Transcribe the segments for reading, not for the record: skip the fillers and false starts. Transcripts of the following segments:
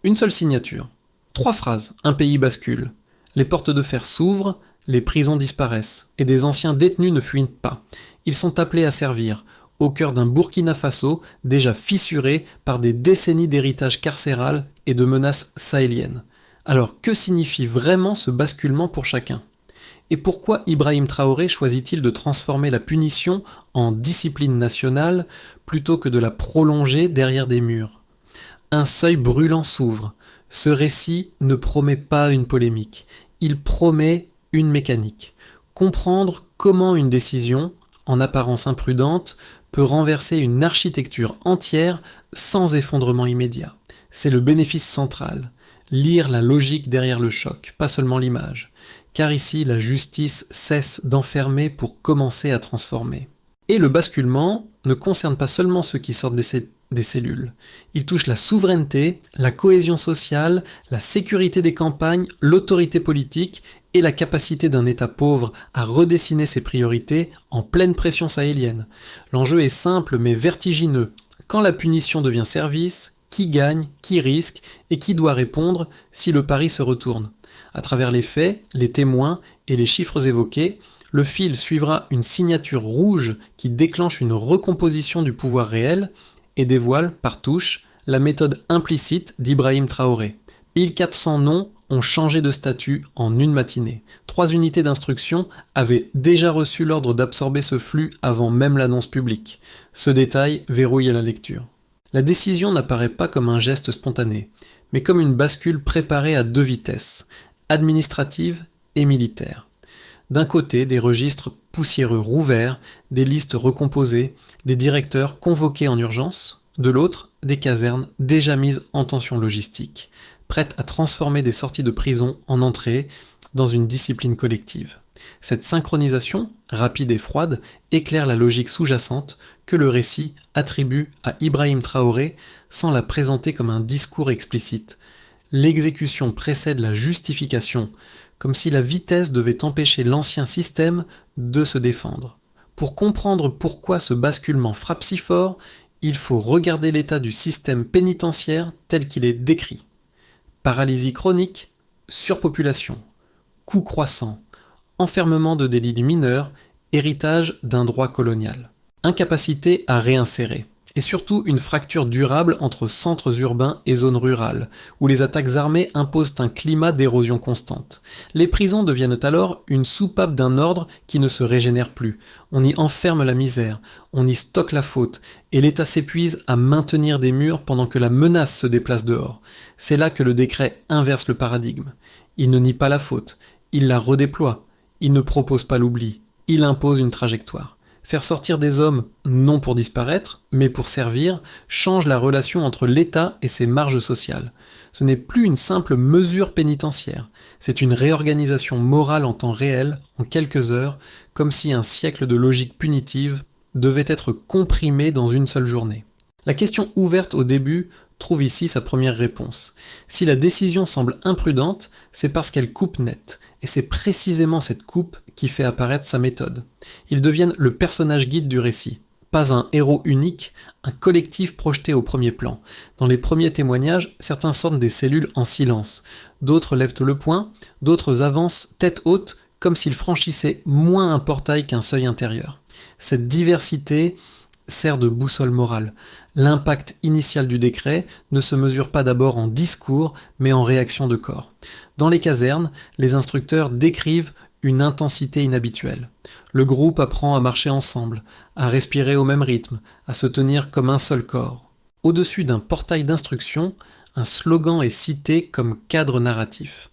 Une seule signature. 3 phrases, un pays bascule. Les portes de fer s'ouvrent, les prisons disparaissent, et des anciens détenus ne fuient pas. Ils sont appelés à servir, au cœur d'un Burkina Faso déjà fissuré par des décennies d'héritage carcéral et de menaces sahéliennes. Alors que signifie vraiment ce basculement pour chacun ? Et pourquoi Ibrahim Traoré choisit-il de transformer la punition en discipline nationale plutôt que de la prolonger derrière des murs ? Un seuil brûlant s'ouvre. Ce récit ne promet pas une polémique, il promet une mécanique. Comprendre comment une décision, en apparence imprudente, peut renverser une architecture entière sans effondrement immédiat. C'est le bénéfice central. Lire la logique derrière le choc, pas seulement l'image. Car ici, la justice cesse d'enfermer pour commencer à transformer. Et le basculement ne concerne pas seulement ceux qui sortent des cellules. Il touche la souveraineté, la cohésion sociale, la sécurité des campagnes, l'autorité politique et la capacité d'un État pauvre à redessiner ses priorités en pleine pression sahélienne. L'enjeu est simple mais vertigineux. Quand la punition devient service, qui gagne, qui risque et qui doit répondre si le pari se retourne ? À travers les faits, les témoins et les chiffres évoqués, le fil suivra une signature rouge qui déclenche une recomposition du pouvoir réel et dévoile, par touche, la méthode implicite d'Ibrahim Traoré. 1400 noms ont changé de statut en une matinée. 3 unités d'instruction avaient déjà reçu l'ordre d'absorber ce flux avant même l'annonce publique. Ce détail verrouille la lecture. La décision n'apparaît pas comme un geste spontané, mais comme une bascule préparée à 2 vitesses, administrative et militaire. D'un côté, des registres poussiéreux rouverts, des listes recomposées, des directeurs convoqués en urgence. De l'autre, des casernes déjà mises en tension logistique, prêtes à transformer des sorties de prison en entrées dans une discipline collective. Cette synchronisation, rapide et froide, éclaire la logique sous-jacente que le récit attribue à Ibrahim Traoré sans la présenter comme un discours explicite. L'exécution précède la justification, comme si la vitesse devait empêcher l'ancien système de se défendre. Pour comprendre pourquoi ce basculement frappe si fort, il faut regarder l'état du système pénitentiaire tel qu'il est décrit. Paralysie chronique, surpopulation, coût croissant, enfermement de délits mineurs, héritage d'un droit colonial, incapacité à réinsérer. Et surtout une fracture durable entre centres urbains et zones rurales, où les attaques armées imposent un climat d'érosion constante. Les prisons deviennent alors une soupape d'un ordre qui ne se régénère plus. On y enferme la misère, on y stocke la faute, et l'État s'épuise à maintenir des murs pendant que la menace se déplace dehors. C'est là que le décret inverse le paradigme. Il ne nie pas la faute, il la redéploie, il ne propose pas l'oubli, il impose une trajectoire. Faire sortir des hommes, non pour disparaître, mais pour servir, change la relation entre l'État et ses marges sociales. Ce n'est plus une simple mesure pénitentiaire, c'est une réorganisation morale en temps réel, en quelques heures, comme si un siècle de logique punitive devait être comprimé dans une seule journée. La question ouverte au début trouve ici sa première réponse. Si la décision semble imprudente, c'est parce qu'elle coupe net, et c'est précisément cette coupe qui fait apparaître sa méthode. Ils deviennent le personnage guide du récit. Pas un héros unique, un collectif projeté au premier plan. Dans les premiers témoignages, certains sortent des cellules en silence, d'autres lèvent le poing, d'autres avancent tête haute comme s'ils franchissaient moins un portail qu'un seuil intérieur. Cette diversité sert de boussole morale. L'impact initial du décret ne se mesure pas d'abord en discours, mais en réaction de corps. Dans les casernes, les instructeurs décrivent une intensité inhabituelle. Le groupe apprend à marcher ensemble, à respirer au même rythme, à se tenir comme un seul corps. Au-dessus d'un portail d'instruction, un slogan est cité comme cadre narratif.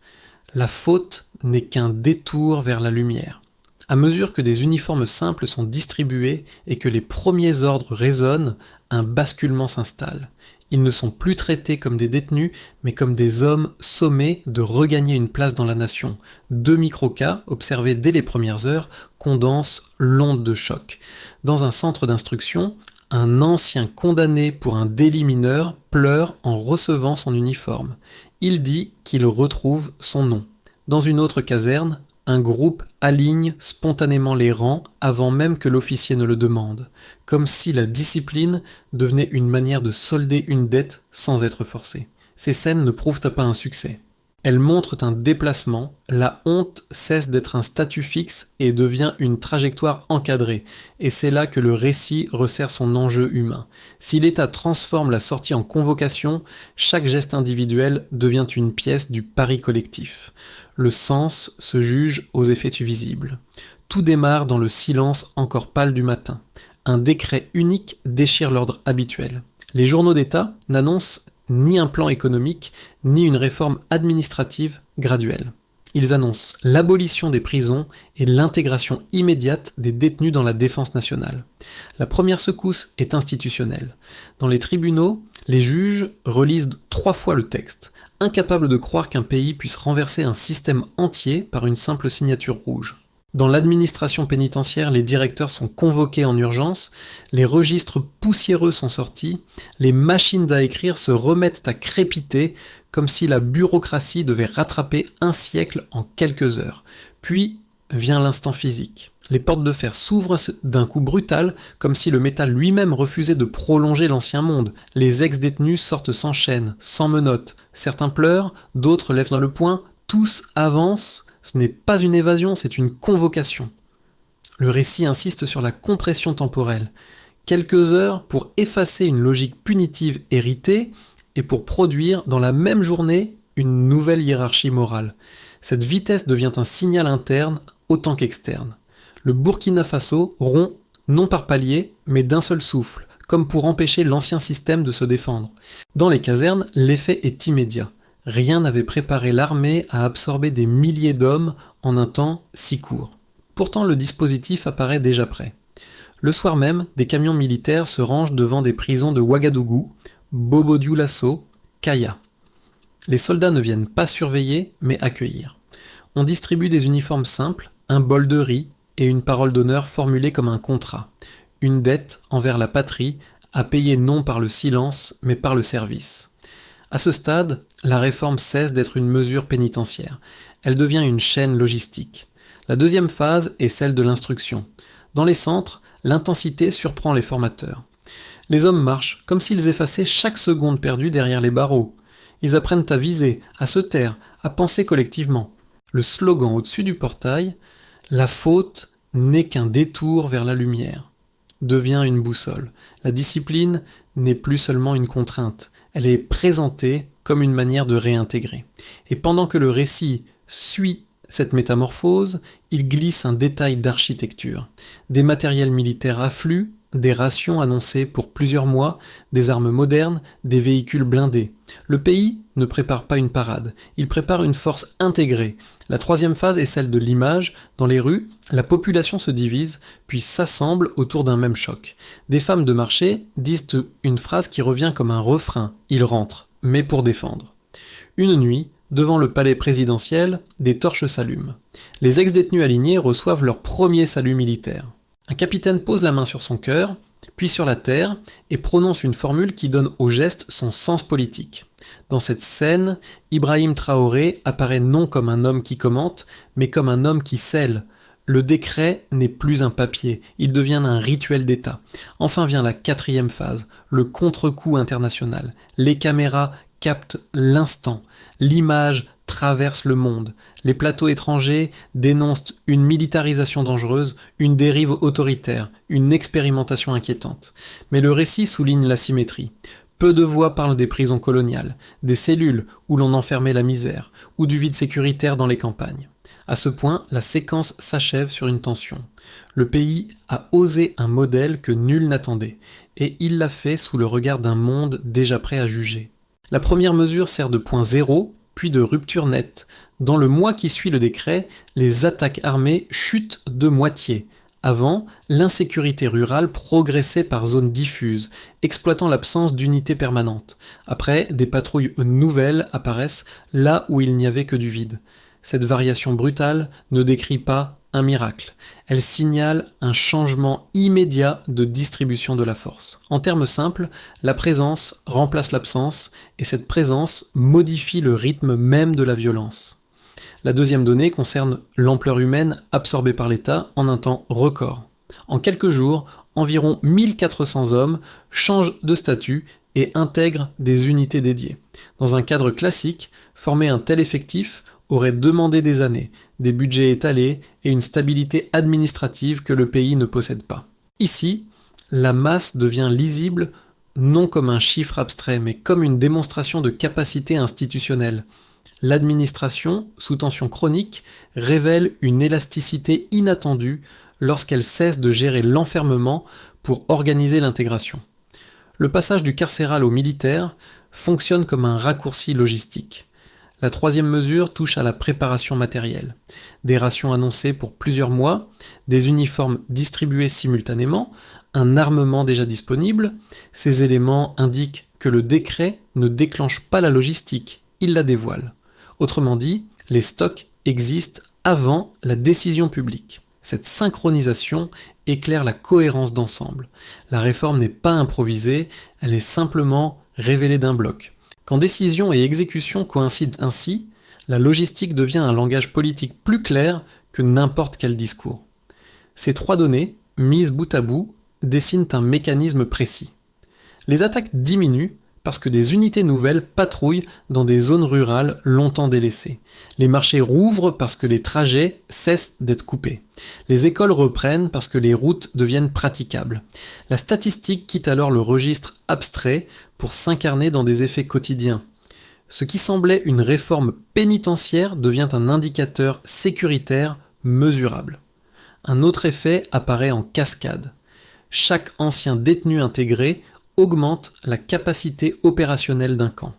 La faute n'est qu'un détour vers la lumière. À mesure que des uniformes simples sont distribués et que les premiers ordres résonnent, un basculement s'installe. Ils ne sont plus traités comme des détenus, mais comme des hommes sommés de regagner une place dans la nation. 2 micro-cas, observés dès les premières heures, condensent l'onde de choc. Dans un centre d'instruction, un ancien condamné pour un délit mineur pleure en recevant son uniforme. Il dit qu'il retrouve son nom. Dans une autre caserne, un groupe aligne spontanément les rangs avant même que l'officier ne le demande, comme si la discipline devenait une manière de solder une dette sans être forcée. Ces scènes ne prouvent pas un succès. Elles montrent un déplacement, la honte cesse d'être un statut fixe et devient une trajectoire encadrée, et c'est là que le récit resserre son enjeu humain. Si l'État transforme la sortie en convocation, chaque geste individuel devient une pièce du pari collectif. Le sens se juge aux effets visibles. Tout démarre dans le silence encore pâle du matin. Un décret unique déchire l'ordre habituel. Les journaux d'État n'annoncent ni un plan économique, ni une réforme administrative graduelle. Ils annoncent l'abolition des prisons et l'intégration immédiate des détenus dans la défense nationale. La première secousse est institutionnelle. Dans les tribunaux, les juges relisent 3 fois le texte, incapables de croire qu'un pays puisse renverser un système entier par une simple signature rouge. Dans l'administration pénitentiaire, les directeurs sont convoqués en urgence, les registres poussiéreux sont sortis, les machines à écrire se remettent à crépiter comme si la bureaucratie devait rattraper un siècle en quelques heures. Puis vient l'instant physique. Les portes de fer s'ouvrent d'un coup brutal, comme si le métal lui-même refusait de prolonger l'ancien monde. Les ex-détenus sortent sans chaîne, sans menottes. Certains pleurent, d'autres lèvent le poing, tous avancent. Ce n'est pas une évasion, c'est une convocation. Le récit insiste sur la compression temporelle. Quelques heures pour effacer une logique punitive héritée et pour produire dans la même journée une nouvelle hiérarchie morale. Cette vitesse devient un signal interne autant qu'externe. Le Burkina Faso rompt non par paliers, mais d'un seul souffle, comme pour empêcher l'ancien système de se défendre. Dans les casernes, l'effet est immédiat. Rien n'avait préparé l'armée à absorber des milliers d'hommes en un temps si court. Pourtant, le dispositif apparaît déjà prêt. Le soir même, des camions militaires se rangent devant des prisons de Ouagadougou, Bobo-Dioulasso, Kaya. Les soldats ne viennent pas surveiller, mais accueillir. On distribue des uniformes simples, un bol de riz et une parole d'honneur formulée comme un contrat. Une dette envers la patrie, à payer non par le silence, mais par le service. À ce stade, la réforme cesse d'être une mesure pénitentiaire. Elle devient une chaîne logistique. La deuxième phase est celle de l'instruction. Dans les centres, l'intensité surprend les formateurs. Les hommes marchent comme s'ils effaçaient chaque seconde perdue derrière les barreaux. Ils apprennent à viser, à se taire, à penser collectivement. Le slogan au-dessus du portail, « La faute n'est qu'un détour vers la lumière », devient une boussole. La discipline n'est plus seulement une contrainte. Elle est présentée comme une manière de réintégrer. Et pendant que le récit suit cette métamorphose, il glisse un détail d'architecture. Des matériels militaires affluent, des rations annoncées pour plusieurs mois, des armes modernes, des véhicules blindés. Le pays ne prépare pas une parade, il prépare une force intégrée. La troisième phase est celle de l'image. Dans les rues, la population se divise, puis s'assemble autour d'un même choc. Des femmes de marché disent une phrase qui revient comme un refrain. Ils rentrent, mais pour défendre. Une nuit, devant le palais présidentiel, des torches s'allument. Les ex-détenus alignés reçoivent leur premier salut militaire. Un capitaine pose la main sur son cœur, puis sur la terre, et prononce une formule qui donne au geste son sens politique. Dans cette scène, Ibrahim Traoré apparaît non comme un homme qui commente, mais comme un homme qui scelle. Le décret n'est plus un papier, il devient un rituel d'État. Enfin vient la quatrième phase, le contre-coup international. Les caméras captent l'instant, l'image traverse le monde. Les plateaux étrangers dénoncent une militarisation dangereuse, une dérive autoritaire, une expérimentation inquiétante. Mais le récit souligne l'asymétrie. Peu de voix parlent des prisons coloniales, des cellules où l'on enfermait la misère, ou du vide sécuritaire dans les campagnes. À ce point, la séquence s'achève sur une tension. Le pays a osé un modèle que nul n'attendait, et il l'a fait sous le regard d'un monde déjà prêt à juger. La première mesure sert de point zéro, puis de rupture nette. Dans le mois qui suit le décret, les attaques armées chutent de moitié. Avant, l'insécurité rurale progressait par zones diffuses, exploitant l'absence d'unité permanente. Après, des patrouilles nouvelles apparaissent là où il n'y avait que du vide. Cette variation brutale ne décrit pas un miracle. Elle signale un changement immédiat de distribution de la force. En termes simples, la présence remplace l'absence, et cette présence modifie le rythme même de la violence. La deuxième donnée concerne l'ampleur humaine absorbée par l'État en un temps record. En quelques jours, environ 1400 hommes changent de statut et intègre des unités dédiées. Dans un cadre classique, former un tel effectif aurait demandé des années, des budgets étalés et une stabilité administrative que le pays ne possède pas. Ici, la masse devient lisible non comme un chiffre abstrait, mais comme une démonstration de capacité institutionnelle. L'administration, sous tension chronique, révèle une élasticité inattendue lorsqu'elle cesse de gérer l'enfermement pour organiser l'intégration. Le passage du carcéral au militaire fonctionne comme un raccourci logistique. La troisième mesure touche à la préparation matérielle. Des rations annoncées pour plusieurs mois, des uniformes distribués simultanément, un armement déjà disponible, ces éléments indiquent que le décret ne déclenche pas la logistique, il la dévoile. Autrement dit, les stocks existent avant la décision publique. Cette synchronisation éclaire la cohérence d'ensemble. La réforme n'est pas improvisée, elle est simplement révélée d'un bloc. Quand décision et exécution coïncident ainsi, la logistique devient un langage politique plus clair que n'importe quel discours. Ces trois données, mises bout à bout, dessinent un mécanisme précis. Les attaques diminuent parce que des unités nouvelles patrouillent dans des zones rurales longtemps délaissées. Les marchés rouvrent parce que les trajets cessent d'être coupés. Les écoles reprennent parce que les routes deviennent praticables. La statistique quitte alors le registre abstrait pour s'incarner dans des effets quotidiens. Ce qui semblait une réforme pénitentiaire devient un indicateur sécuritaire mesurable. Un autre effet apparaît en cascade. Chaque ancien détenu intégré augmente la capacité opérationnelle d'un camp.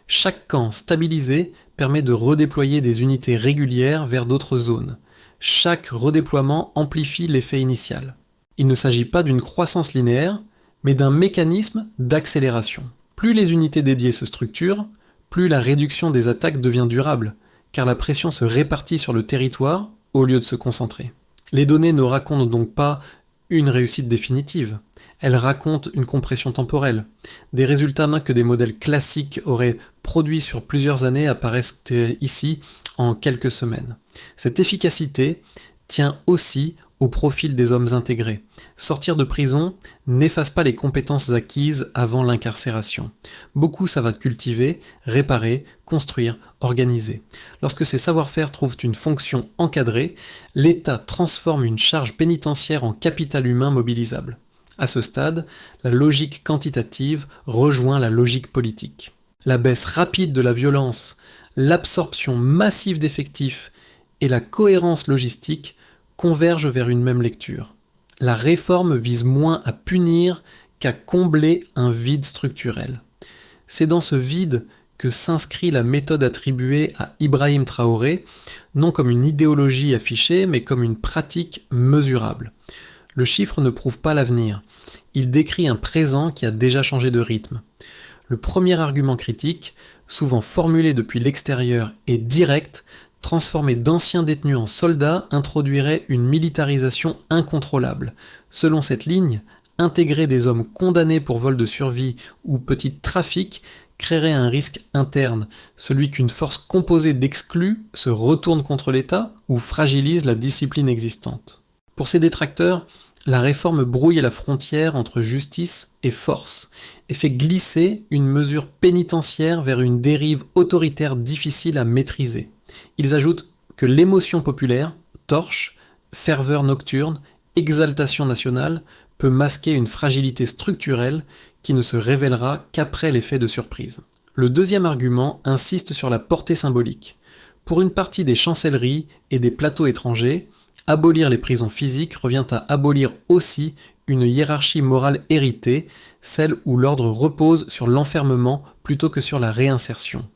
Chaque camp stabilisé permet de redéployer des unités régulières vers d'autres zones. Chaque redéploiement amplifie l'effet initial. Il ne s'agit pas d'une croissance linéaire, mais d'un mécanisme d'accélération. Plus les unités dédiées se structurent, plus la réduction des attaques devient durable, car la pression se répartit sur le territoire au lieu de se concentrer. Les données ne racontent donc pas une réussite définitive. Elles racontent une compression temporelle. Des résultats que des modèles classiques auraient produits sur plusieurs années apparaissent ici en quelques semaines. Cette efficacité tient aussi au profil des hommes intégrés. Sortir de prison n'efface pas les compétences acquises avant l'incarcération. Beaucoup savent cultiver, réparer, construire, organiser. Lorsque ces savoir-faire trouvent une fonction encadrée, l'État transforme une charge pénitentiaire en capital humain mobilisable. À ce stade, la logique quantitative rejoint la logique politique. La baisse rapide de la violence, l'absorption massive d'effectifs et la cohérence logistique convergent vers une même lecture. La réforme vise moins à punir qu'à combler un vide structurel. C'est dans ce vide que s'inscrit la méthode attribuée à Ibrahim Traoré, non comme une idéologie affichée, mais comme une pratique mesurable. Le chiffre ne prouve pas l'avenir. Il décrit un présent qui a déjà changé de rythme. Le premier argument critique, souvent formulé depuis l'extérieur et direct, transformer d'anciens détenus en soldats introduirait une militarisation incontrôlable. Selon cette ligne, intégrer des hommes condamnés pour vol de survie ou petit trafic créerait un risque interne, celui qu'une force composée d'exclus se retourne contre l'État ou fragilise la discipline existante. Pour ces détracteurs, la réforme brouille la frontière entre justice et force et fait glisser une mesure pénitentiaire vers une dérive autoritaire difficile à maîtriser. Ils ajoutent que l'émotion populaire, torche, ferveur nocturne, exaltation nationale, peut masquer une fragilité structurelle qui ne se révélera qu'après l'effet de surprise. Le deuxième argument insiste sur la portée symbolique. Pour une partie des chancelleries et des plateaux étrangers, abolir les prisons physiques revient à abolir aussi une hiérarchie morale héritée, celle où l'ordre repose sur l'enfermement plutôt que sur la réinsertion.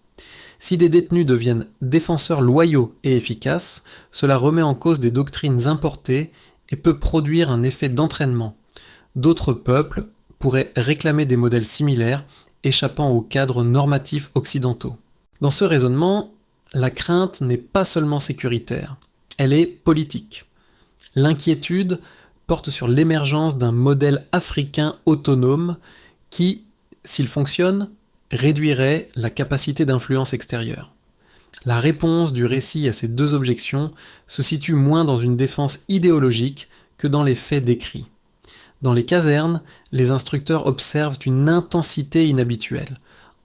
Si des détenus deviennent défenseurs loyaux et efficaces, cela remet en cause des doctrines importées et peut produire un effet d'entraînement. D'autres peuples pourraient réclamer des modèles similaires, échappant aux cadres normatifs occidentaux. Dans ce raisonnement, la crainte n'est pas seulement sécuritaire, elle est politique. L'inquiétude porte sur l'émergence d'un modèle africain autonome qui, s'il fonctionne, réduirait la capacité d'influence extérieure. La réponse du récit à ces deux objections se situe moins dans une défense idéologique que dans les faits décrits. Dans les casernes, les instructeurs observent une intensité inhabituelle.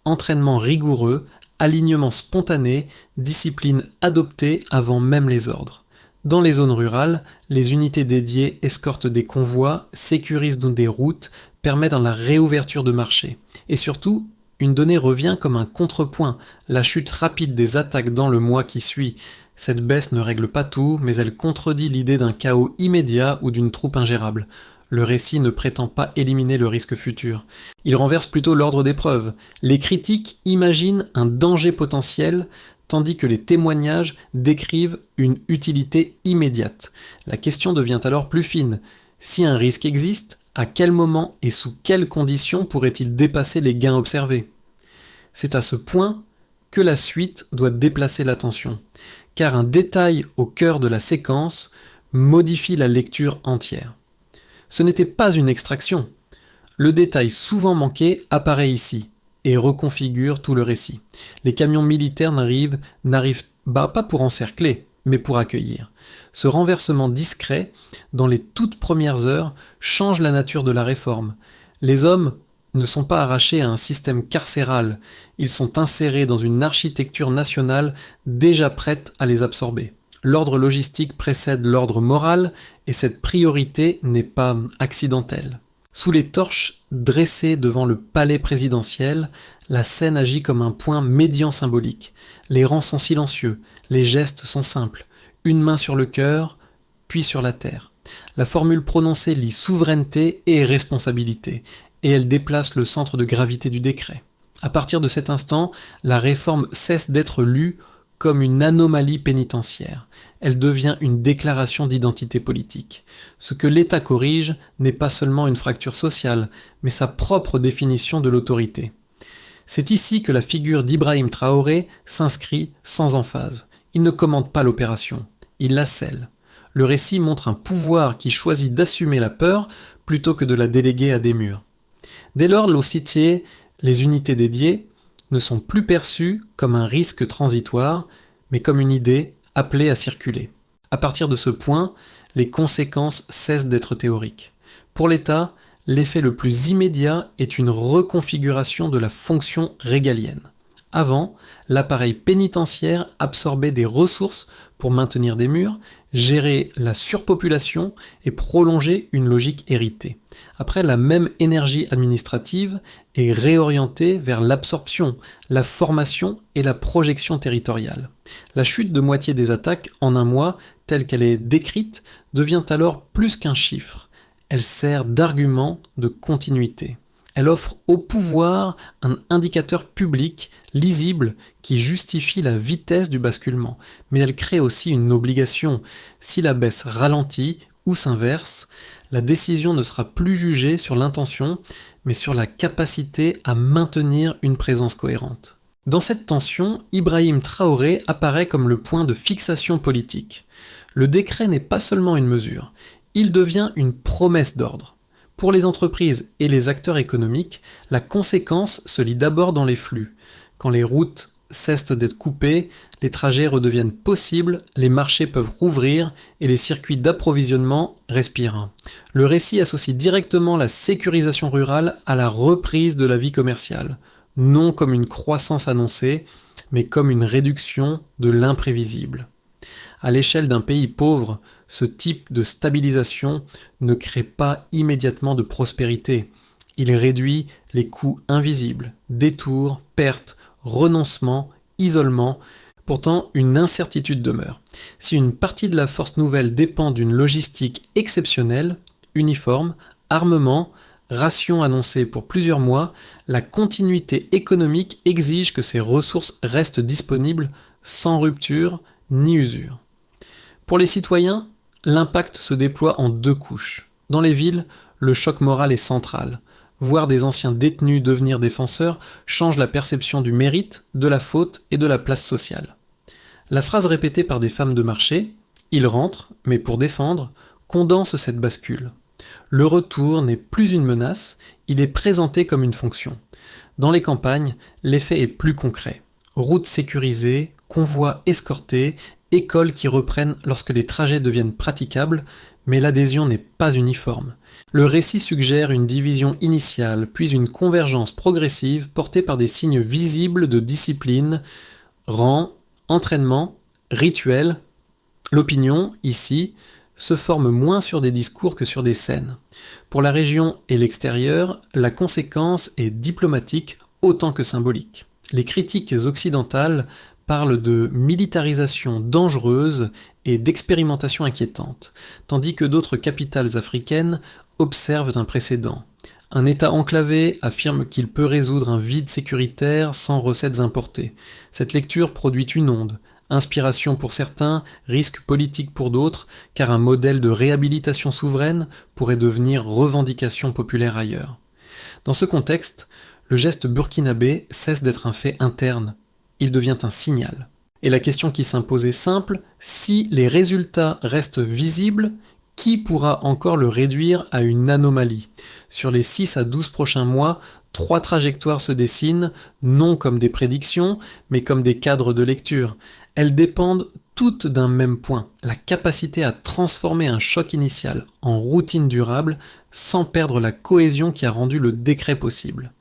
Entraînement rigoureux, alignement spontané, discipline adoptée avant même les ordres. Dans les zones rurales, les unités dédiées escortent des convois, sécurisent des routes, permettent dans la réouverture de marchés. Et surtout, une donnée revient comme un contrepoint, la chute rapide des attaques dans le mois qui suit. Cette baisse ne règle pas tout, mais elle contredit l'idée d'un chaos immédiat ou d'une troupe ingérable. Le récit ne prétend pas éliminer le risque futur. Il renverse plutôt l'ordre des preuves. Les critiques imaginent un danger potentiel, tandis que les témoignages décrivent une utilité immédiate. La question devient alors plus fine. Si un risque existe, à quel moment et sous quelles conditions pourrait-il dépasser les gains observés ? C'est à ce point que la suite doit déplacer l'attention, car un détail au cœur de la séquence modifie la lecture entière. Ce n'était pas une extraction. Le détail souvent manqué apparaît ici et reconfigure tout le récit. Les camions militaires n'arrivent pas pour encercler, mais pour accueillir. Ce renversement discret, dans les toutes premières heures, change la nature de la réforme. Les hommes ne sont pas arrachés à un système carcéral, ils sont insérés dans une architecture nationale déjà prête à les absorber. L'ordre logistique précède l'ordre moral, et cette priorité n'est pas accidentelle. Sous les torches dressées devant le palais présidentiel, la scène agit comme un point médian symbolique. Les rangs sont silencieux, les gestes sont simples. Une main sur le cœur, puis sur la terre. La formule prononcée lie souveraineté et responsabilité, et elle déplace le centre de gravité du décret. À partir de cet instant, la réforme cesse d'être lue comme une anomalie pénitentiaire. Elle devient une déclaration d'identité politique. Ce que l'État corrige n'est pas seulement une fracture sociale, mais sa propre définition de l'autorité. C'est ici que la figure d'Ibrahim Traoré s'inscrit sans emphase. Il ne commande pas l'opération, il la scelle. Le récit montre un pouvoir qui choisit d'assumer la peur plutôt que de la déléguer à des murs. Dès lors, l'Ossitier, les unités dédiées, ne sont plus perçues comme un risque transitoire, mais comme une idée appelée à circuler. À partir de ce point, les conséquences cessent d'être théoriques. Pour l'État, l'effet le plus immédiat est une reconfiguration de la fonction régalienne. Avant, l'appareil pénitentiaire absorbait des ressources pour maintenir des murs, gérer la surpopulation et prolonger une logique héritée. Après, la même énergie administrative est réorientée vers l'absorption, la formation et la projection territoriale. La chute de moitié des attaques en un mois, telle qu'elle est décrite, devient alors plus qu'un chiffre. Elle sert d'argument de continuité. Elle offre au pouvoir un indicateur public, lisible, qui justifie la vitesse du basculement. Mais elle crée aussi une obligation. Si la baisse ralentit ou s'inverse, la décision ne sera plus jugée sur l'intention, mais sur la capacité à maintenir une présence cohérente. Dans cette tension, Ibrahim Traoré apparaît comme le point de fixation politique. Le décret n'est pas seulement une mesure, il devient une promesse d'ordre. Pour les entreprises et les acteurs économiques, la conséquence se lit d'abord dans les flux. Quand les routes cessent d'être coupées, les trajets redeviennent possibles, les marchés peuvent rouvrir et les circuits d'approvisionnement respirent. Le récit associe directement la sécurisation rurale à la reprise de la vie commerciale, non comme une croissance annoncée, mais comme une réduction de l'imprévisible. À l'échelle d'un pays pauvre, ce type de stabilisation ne crée pas immédiatement de prospérité. Il réduit les coûts invisibles, détours, pertes, renoncements, isolement. Pourtant, une incertitude demeure. Si une partie de la force nouvelle dépend d'une logistique exceptionnelle, uniforme, armement, ration annoncée pour plusieurs mois, la continuité économique exige que ces ressources restent disponibles sans rupture ni usure. Pour les citoyens, l'impact se déploie en deux couches. Dans les villes, le choc moral est central. Voir des anciens détenus devenir défenseurs change la perception du mérite, de la faute et de la place sociale. La phrase répétée par des femmes de marché « Ils rentrent, mais pour défendre » condense cette bascule. Le retour n'est plus une menace, il est présenté comme une fonction. Dans les campagnes, l'effet est plus concret. Routes sécurisées, convois escortés, écoles qui reprennent lorsque les trajets deviennent praticables, mais l'adhésion n'est pas uniforme. Le récit suggère une division initiale, puis une convergence progressive portée par des signes visibles de discipline, rang, entraînement, rituel. L'opinion, ici, se forme moins sur des discours que sur des scènes. Pour la région et l'extérieur, la conséquence est diplomatique autant que symbolique. Les critiques occidentales parlent de militarisation dangereuse et d'expérimentation inquiétante, tandis que d'autres capitales africaines observent un précédent. Un État enclavé affirme qu'il peut résoudre un vide sécuritaire sans recettes importées. Cette lecture produit une onde. Inspiration pour certains, risque politique pour d'autres, car un modèle de réhabilitation souveraine pourrait devenir revendication populaire ailleurs. Dans ce contexte, le geste burkinabé cesse d'être un fait interne. Il devient un signal. Et la question qui s'impose est simple, si les résultats restent visibles, qui pourra encore le réduire à une anomalie ? Sur les 6 à 12 prochains mois, 3 trajectoires se dessinent, non comme des prédictions, mais comme des cadres de lecture. Elles dépendent toutes d'un même point, la capacité à transformer un choc initial en routine durable sans perdre la cohésion qui a rendu le décret possible.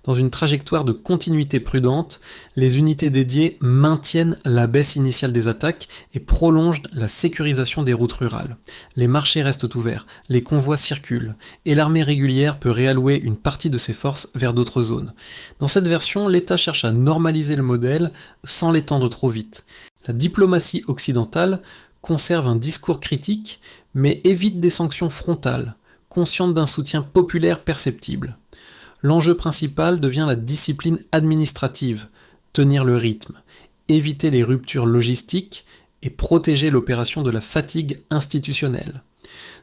Dans une trajectoire de continuité prudente, les unités dédiées maintiennent la baisse initiale des attaques et prolongent la sécurisation des routes rurales. Les marchés restent ouverts, les convois circulent, et l'armée régulière peut réallouer une partie de ses forces vers d'autres zones. Dans cette version, l'État cherche à normaliser le modèle sans l'étendre trop vite. La diplomatie occidentale conserve un discours critique, mais évite des sanctions frontales, consciente d'un soutien populaire perceptible. L'enjeu principal devient la discipline administrative, tenir le rythme, éviter les ruptures logistiques et protéger l'opération de la fatigue institutionnelle.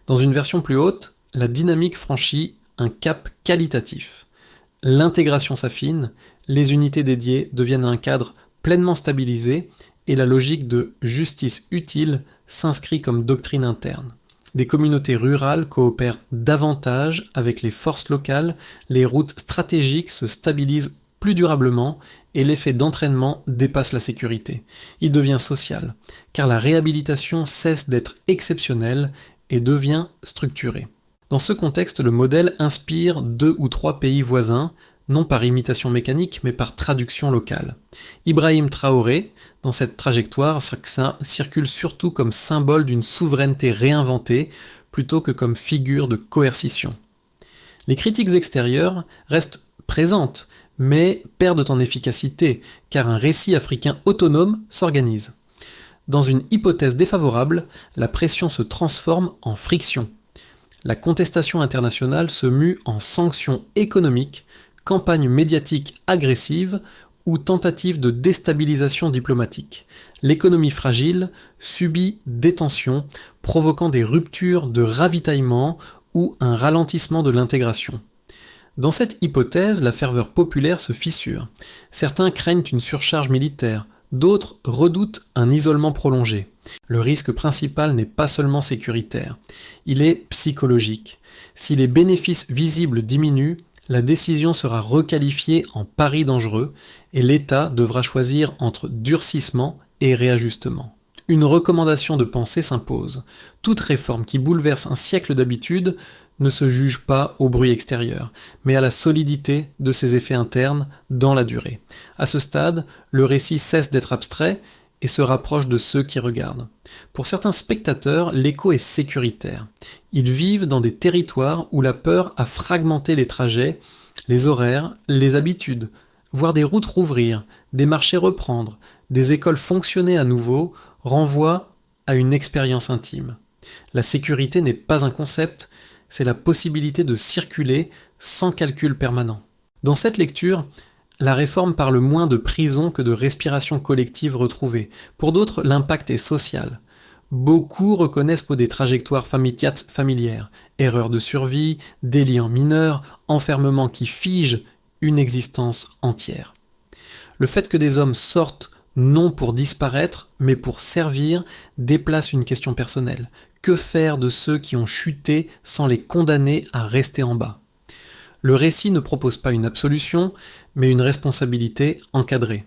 Dans une version plus haute, la dynamique franchit un cap qualitatif. L'intégration s'affine, les unités dédiées deviennent un cadre pleinement stabilisé et la logique de justice utile s'inscrit comme doctrine interne. Des communautés rurales coopèrent davantage avec les forces locales, les routes stratégiques se stabilisent plus durablement et l'effet d'entraînement dépasse la sécurité. Il devient social, car la réhabilitation cesse d'être exceptionnelle et devient structurée. Dans ce contexte, le modèle inspire 2 ou 3 pays voisins, non par imitation mécanique, mais par traduction locale. Ibrahim Traoré, dans cette trajectoire, circule surtout comme symbole d'une souveraineté réinventée, plutôt que comme figure de coercition. Les critiques extérieures restent présentes, mais perdent en efficacité, car un récit africain autonome s'organise. Dans une hypothèse défavorable, la pression se transforme en friction. La contestation internationale se mue en sanctions économiques, campagne médiatique agressive ou tentative de déstabilisation diplomatique. L'économie fragile subit des tensions, provoquant des ruptures de ravitaillement ou un ralentissement de l'intégration. Dans cette hypothèse, la ferveur populaire se fissure. Certains craignent une surcharge militaire, d'autres redoutent un isolement prolongé. Le risque principal n'est pas seulement sécuritaire, il est psychologique. Si les bénéfices visibles diminuent, la décision sera requalifiée en pari dangereux et l'État devra choisir entre durcissement et réajustement. Une recommandation de pensée s'impose. Toute réforme qui bouleverse un siècle d'habitude ne se juge pas au bruit extérieur, mais à la solidité de ses effets internes dans la durée. À ce stade, le récit cesse d'être abstrait et se rapproche de ceux qui regardent. Pour certains spectateurs, l'écho est sécuritaire. Ils vivent dans des territoires où la peur a fragmenté les trajets, les horaires, les habitudes, voir des routes rouvrir, des marchés reprendre, des écoles fonctionner à nouveau, renvoie à une expérience intime. La sécurité n'est pas un concept, c'est la possibilité de circuler sans calcul permanent. Dans cette lecture, la réforme parle moins de prison que de respiration collective retrouvée. Pour d'autres, l'impact est social. Beaucoup reconnaissent pour des trajectoires familières, erreurs de survie, délits en mineurs, enfermement qui fige une existence entière. Le fait que des hommes sortent non pour disparaître, mais pour servir, déplace une question personnelle. Que faire de ceux qui ont chuté sans les condamner à rester en bas ? Le récit ne propose pas une absolution, mais une responsabilité encadrée.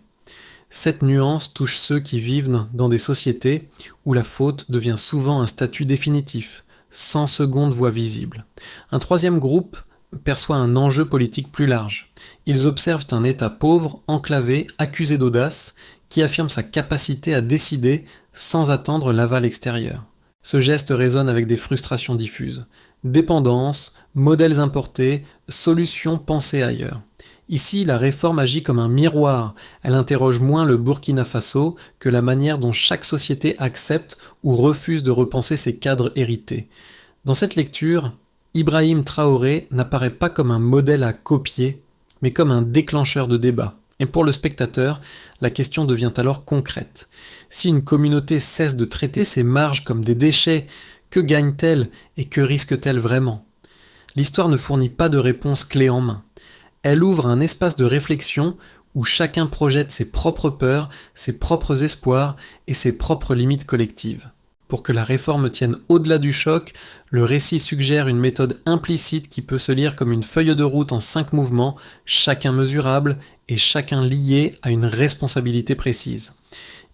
Cette nuance touche ceux qui vivent dans des sociétés où la faute devient souvent un statut définitif, sans seconde voie visible. Un troisième groupe perçoit un enjeu politique plus large. Ils observent un État pauvre, enclavé, accusé d'audace, qui affirme sa capacité à décider sans attendre l'aval extérieur. Ce geste résonne avec des frustrations diffuses. Dépendance, modèles importés, solutions pensées ailleurs. Ici, la réforme agit comme un miroir. Elle interroge moins le Burkina Faso que la manière dont chaque société accepte ou refuse de repenser ses cadres hérités. Dans cette lecture, Ibrahim Traoré n'apparaît pas comme un modèle à copier, mais comme un déclencheur de débat. Et pour le spectateur, la question devient alors concrète. Si une communauté cesse de traiter ses marges comme des déchets, que gagne-t-elle et que risque-t-elle vraiment ? L'histoire ne fournit pas de réponse clé en main. Elle ouvre un espace de réflexion où chacun projette ses propres peurs, ses propres espoirs et ses propres limites collectives. Pour que la réforme tienne au-delà du choc, le récit suggère une méthode implicite qui peut se lire comme une feuille de route en 5 mouvements, chacun mesurable et chacun lié à une responsabilité précise.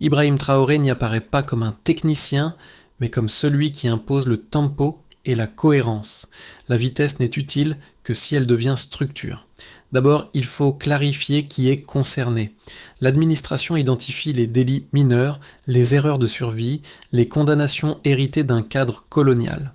Ibrahim Traoré n'y apparaît pas comme un technicien, mais comme celui qui impose le tempo et la cohérence. La vitesse n'est utile que si elle devient structure. D'abord, il faut clarifier qui est concerné. L'administration identifie les délits mineurs, les erreurs de survie, les condamnations héritées d'un cadre colonial.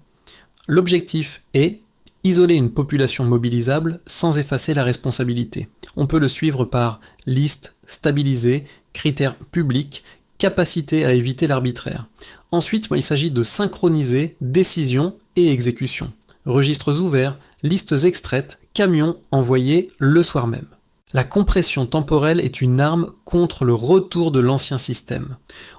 L'objectif est isoler une population mobilisable sans effacer la responsabilité. On peut le suivre par liste stabilisée, critères publics, capacité à éviter l'arbitraire. Ensuite, il s'agit de synchroniser décision et exécution. Registres ouverts, listes extraites, camions envoyés le soir même. La compression temporelle est une arme contre le retour de l'ancien système.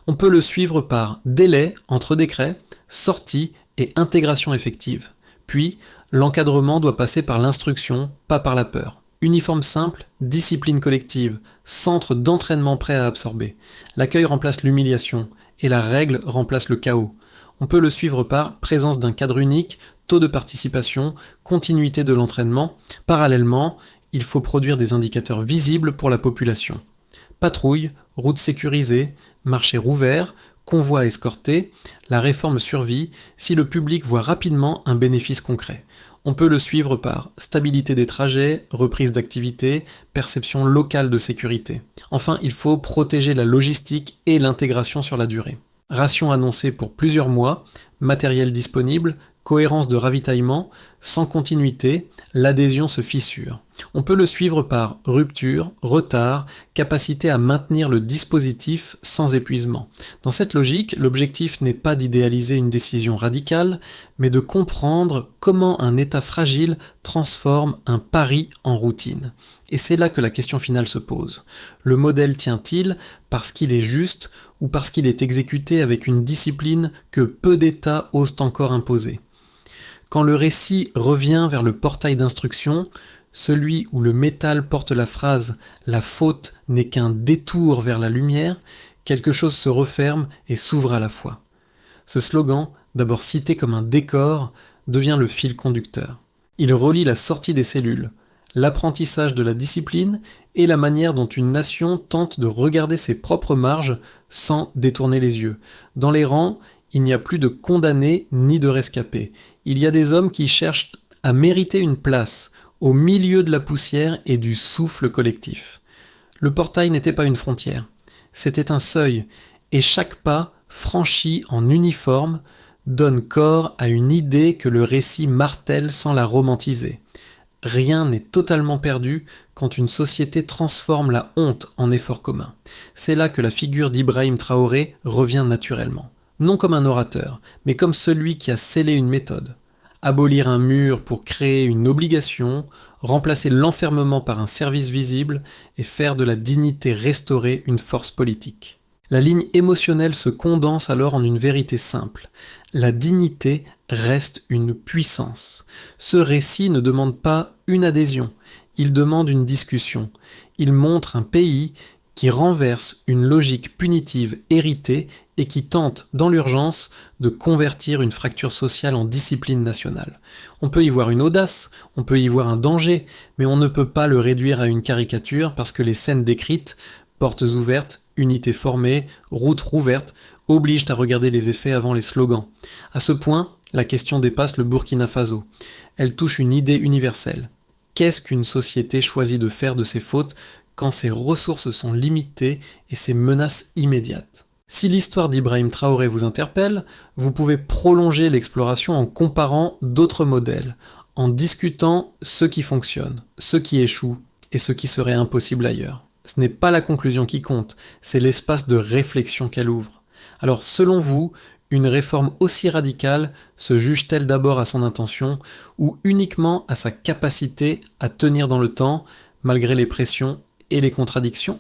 On peut le suivre par délai entre décrets, sortie et intégration effective. Puis, l'encadrement doit passer par l'instruction, pas par la peur. Uniforme simple, discipline collective, centre d'entraînement prêt à absorber. L'accueil remplace l'humiliation et la règle remplace le chaos. On peut le suivre par présence d'un cadre unique, taux de participation, continuité de l'entraînement. Parallèlement, il faut produire des indicateurs visibles pour la population. Patrouille, routes sécurisées, marchés rouverts, convois escortés, la réforme survit si le public voit rapidement un bénéfice concret. On peut le suivre par stabilité des trajets, reprise d'activité, perception locale de sécurité. Enfin, il faut protéger la logistique et l'intégration sur la durée. Ration annoncée pour plusieurs mois, matériel disponible, cohérence de ravitaillement, sans continuité, l'adhésion se fissure. On peut le suivre par rupture, retard, capacité à maintenir le dispositif sans épuisement. Dans cette logique, l'objectif n'est pas d'idéaliser une décision radicale, mais de comprendre comment un État fragile transforme un pari en routine. Et c'est là que la question finale se pose. Le modèle tient-il parce qu'il est juste ou parce qu'il est exécuté avec une discipline que peu d'États osent encore imposer ? Quand le récit revient vers le portail d'instruction, celui où le métal porte la phrase « La faute n'est qu'un détour vers la lumière », quelque chose se referme et s'ouvre à la fois. Ce slogan, d'abord cité comme un décor, devient le fil conducteur. Il relie la sortie des cellules, l'apprentissage de la discipline et la manière dont une nation tente de regarder ses propres marges sans détourner les yeux. Dans les rangs, il n'y a plus de condamnés ni de rescapés. Il y a des hommes qui cherchent à mériter une place au milieu de la poussière et du souffle collectif. Le portail n'était pas une frontière, c'était un seuil, et chaque pas, franchi en uniforme, donne corps à une idée que le récit martèle sans la romantiser. Rien n'est totalement perdu quand une société transforme la honte en effort commun. C'est là que la figure d'Ibrahim Traoré revient naturellement. Non comme un orateur, mais comme celui qui a scellé une méthode. Abolir un mur pour créer une obligation, remplacer l'enfermement par un service visible et faire de la dignité restaurée une force politique. La ligne émotionnelle se condense alors en une vérité simple. La dignité reste une puissance. Ce récit ne demande pas une adhésion, il demande une discussion. Il montre un pays qui renverse une logique punitive héritée et qui tente, dans l'urgence, de convertir une fracture sociale en discipline nationale. On peut y voir une audace, on peut y voir un danger, mais on ne peut pas le réduire à une caricature parce que les scènes décrites, portes ouvertes, unité formée, route rouverte, obligent à regarder les effets avant les slogans. À ce point, la question dépasse le Burkina Faso. Elle touche une idée universelle. Qu'est-ce qu'une société choisit de faire de ses fautes quand ses ressources sont limitées et ses menaces immédiates? Si l'histoire d'Ibrahim Traoré vous interpelle, vous pouvez prolonger l'exploration en comparant d'autres modèles, en discutant ce qui fonctionne, ce qui échoue et ce qui serait impossible ailleurs. Ce n'est pas la conclusion qui compte, c'est l'espace de réflexion qu'elle ouvre. Alors selon vous, une réforme aussi radicale se juge-t-elle d'abord à son intention ou uniquement à sa capacité à tenir dans le temps malgré les pressions et les contradictions ?